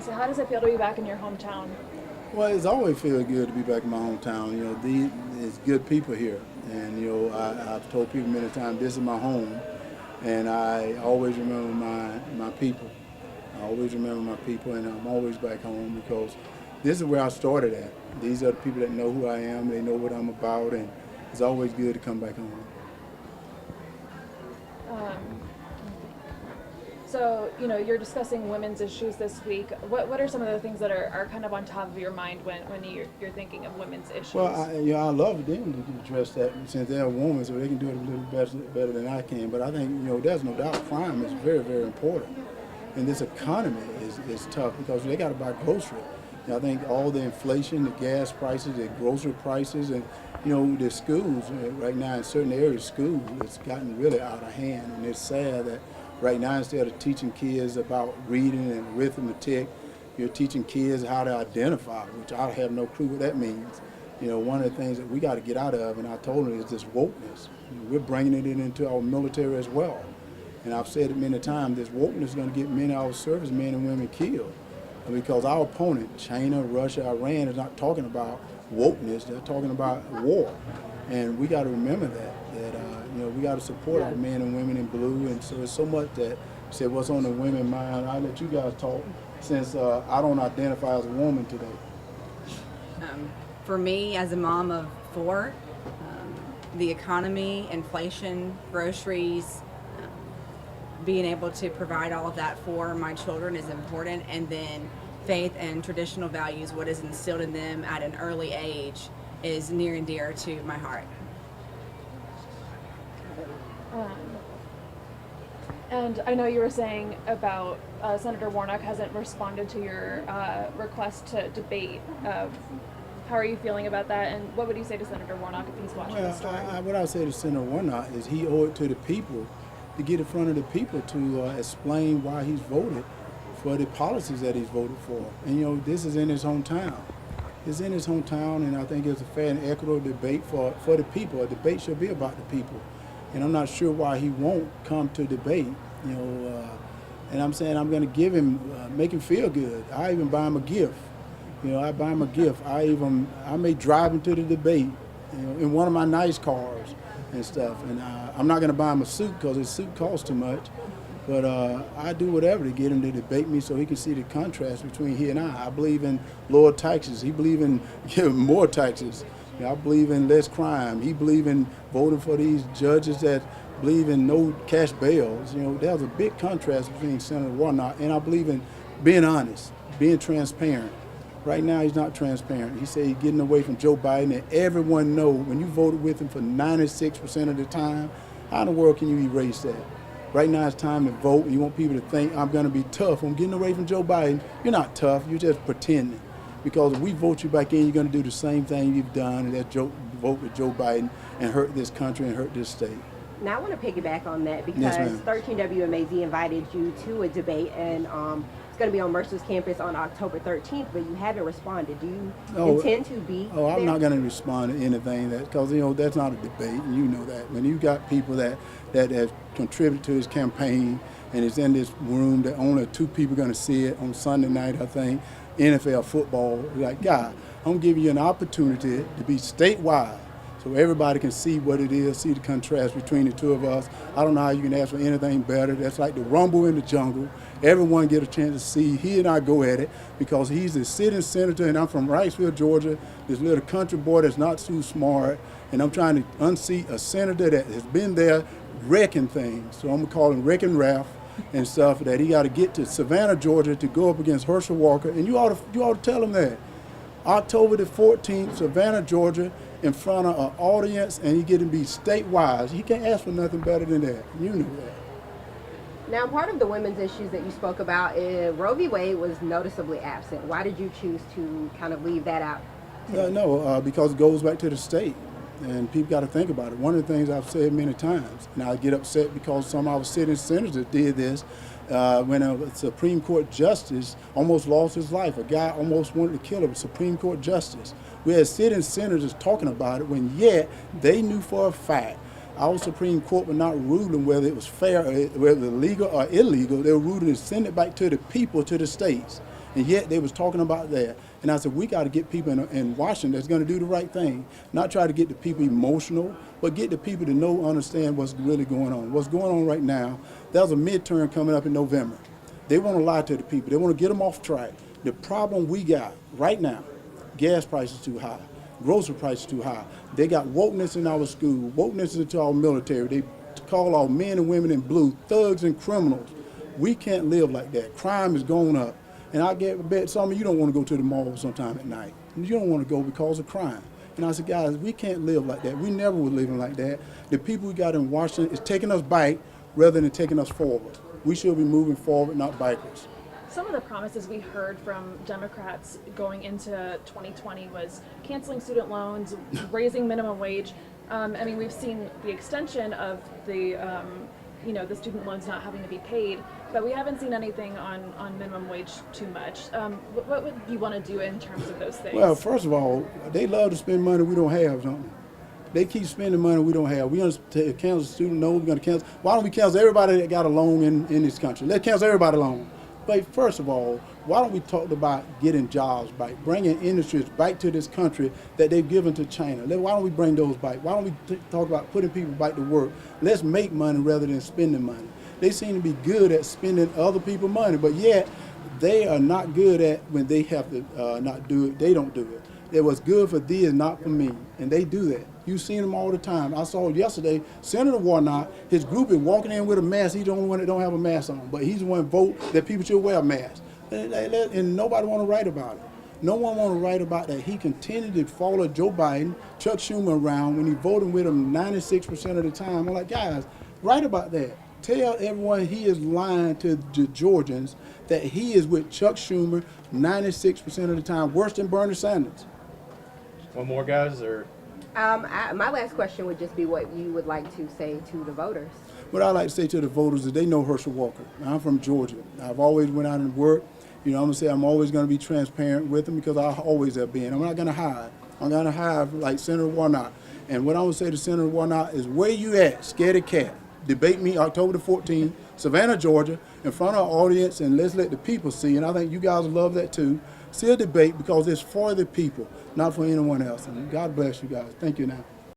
So how does it feel to be back in your hometown? Well, it's always feel good to be back in my hometown. There's good people here, and I've told people many times this is my home, and I always remember my people. I always remember my people, and I'm always back home because this is where I started at. These are the people that know who I am. They know what I'm about, and it's always good to come back home. So, you're discussing women's issues this week. What are some of the things that are kind of on top of your mind when you're thinking of women's issues? Well, I love them to address that since they're a woman, so they can do it a little better than I can. But I think, there's no doubt crime is very, very important. And this economy is tough because they got to buy groceries. I think all the inflation, the gas prices, the grocery prices, and the schools right now in certain areas, schools, it's gotten really out of hand, and it's sad that right now instead of teaching kids about reading and arithmetic, you're teaching kids how to identify, which I have no clue what that means. One of the things that we got to get out of, and I told them, is this wokeness. We're bringing it into our military as well, and I've said it many times. This wokeness is going to get many of our servicemen and women killed. Because our opponent, China, Russia, Iran, is not talking about wokeness. They're talking about war. And we got to remember that we got to support our men and women in blue. And so it's so much that said what's on the women's mind. I'll let you guys talk since I don't identify as a woman today. For me, as a mom of four, the economy, inflation, groceries, being able to provide all of that for my children is important, and then faith and traditional values, what is instilled in them at an early age, is near and dear to my heart. And I know you were saying about Senator Warnock hasn't responded to your request to debate. How are you feeling about that, and what would you say to Senator Warnock if he's watching this story? What I say to Senator Warnock is he owed it to the people to get in front of the people to explain why he's voted for the policies that he's voted for. And this is in his hometown. It's in his hometown, and I think it's a fair and equitable debate for the people. A debate should be about the people. And I'm not sure why he won't come to debate. And I'm saying I'm going to give him, make him feel good. I even buy him a gift. I buy him a gift. I may drive him to the debate, in one of my nice cars and stuff. And I'm not going to buy him a suit because his suit costs too much. But I do whatever to get him to debate me so he can see the contrast between he and I. I believe in lower taxes. He believes in more taxes. I believe in less crime. He believes in voting for these judges that believe in no cash bails. There's a big contrast between Senator Warnock, and I believe in being honest, being transparent. Right now, he's not transparent. He said he's getting away from Joe Biden, and everyone knows when you voted with him for 96% of the time, how in the world can you erase that? Right now, it's time to vote, and you want people to think, I'm going to be tough. I'm getting away from Joe Biden. You're not tough. You're just pretending. Because if we vote you back in, you're going to do the same thing you've done, and that's vote with Joe Biden and hurt this country and hurt this state. Now, I want to piggyback on that because Yes, 13 WMAZ invited you to a debate, and it's going to be on Mercer's campus on October 13th, but you haven't responded. Do you intend to be I'm there? not going to respond to anything because that's not a debate, and you know that. When you got people that have contributed to his campaign and is in this room that only two people are going to see it on Sunday night, I think, NFL football, like, God, I'm giving you an opportunity to be statewide so everybody can see what it is, see the contrast between the two of us. I don't know how you can ask for anything better. That's like the rumble in the jungle. Everyone get a chance to see. He and I go at it because he's a sitting senator, and I'm from Wrightsville, Georgia, this little country boy that's not too smart, and I'm trying to unseat a senator that has been there wrecking things. So I'm going to call him Wrecking Ralph and stuff, that he got to get to Savannah, Georgia to go up against Herschel Walker, and you ought to tell him that. October the 14th, Savannah, Georgia, in front of an audience, and he get to be statewide. He can't ask for nothing better than that. You know that. Now, part of the women's issues that you spoke about, Roe v. Wade was noticeably absent. Why did you choose to kind of leave that out? Because it goes back to the state, and people got to think about it. One of the things I've said many times, and I get upset because some of our sitting senators did this, when a Supreme Court justice almost lost his life. A guy almost wanted to kill a Supreme Court justice. We had sitting senators talking about it when yet they knew for a fact our Supreme Court was not ruling whether it was fair, whether it was legal or illegal. They were ruling to send it back to the people, to the states. And yet they was talking about that. And I said, we got to get people in Washington that's going to do the right thing, not try to get the people emotional, but get the people to know, understand what's really going on. What's going on right now, there's a midterm coming up in November. They want to lie to the people. They want to get them off track. The problem we got right now, gas prices too high, grocery prices too high. They got wokeness in our school, wokeness into our military. They call our men and women in blue thugs and criminals. We can't live like that. Crime is going up. And I bet some of you don't want to go to the mall sometime at night. You don't want to go because of crime. And I said, guys, we can't live like that. We never were living like that. The people we got in Washington is taking us back rather than taking us forward. We should be moving forward, not backwards. Some of the promises we heard from Democrats going into 2020 was canceling student loans, raising minimum wage. I mean, we've seen the extension of the the student loans not having to be paid, but we haven't seen anything on minimum wage too much. What would you want to do in terms of those things? Well, first of all, they love to spend money we don't have, don't they? They keep spending money we don't have. We're going to cancel student loans. We're going to cancel. Why don't we cancel everybody that got a loan in this country? Let's cancel everybody loan. But first of all, why don't we talk about getting jobs back, bringing industries back to this country that they've given to China? Why don't we bring those back? Why don't we talk about putting people back to work? Let's make money rather than spending money. They seem to be good at spending other people's money, but yet they are not good at when they have to not do it. They don't do it. It was good for thee is not for me, and they do that. You've seen them all the time. I saw yesterday, Senator Warnock, his group is walking in with a mask. He's the only one that don't have a mask on, but he's the one vote that people should wear a mask. And nobody want to write about it. No one want to write about that. He continued to follow Joe Biden, Chuck Schumer around when he voted with him 96% of the time. I'm like, guys, write about that. Tell everyone he is lying to the Georgians that he is with Chuck Schumer 96% of the time, worse than Bernie Sanders. One more, guys, or? My last question would just be what you would like to say to the voters. What I like to say to the voters is they know Herschel Walker. I'm from Georgia. I've always went out and worked. I'm going to say I'm always going to be transparent with them because I always have been. I'm not going to hide. I'm going to hide like Senator Warnock. And what I'm going to say to Senator Warnock is, where you at, scaredy cat? Debate me October the 14th, Savannah, Georgia, in front of our audience, and let's let the people see. And I think you guys will love that too. See a debate because it's for the people, not for anyone else. And God bless you guys. Thank you now.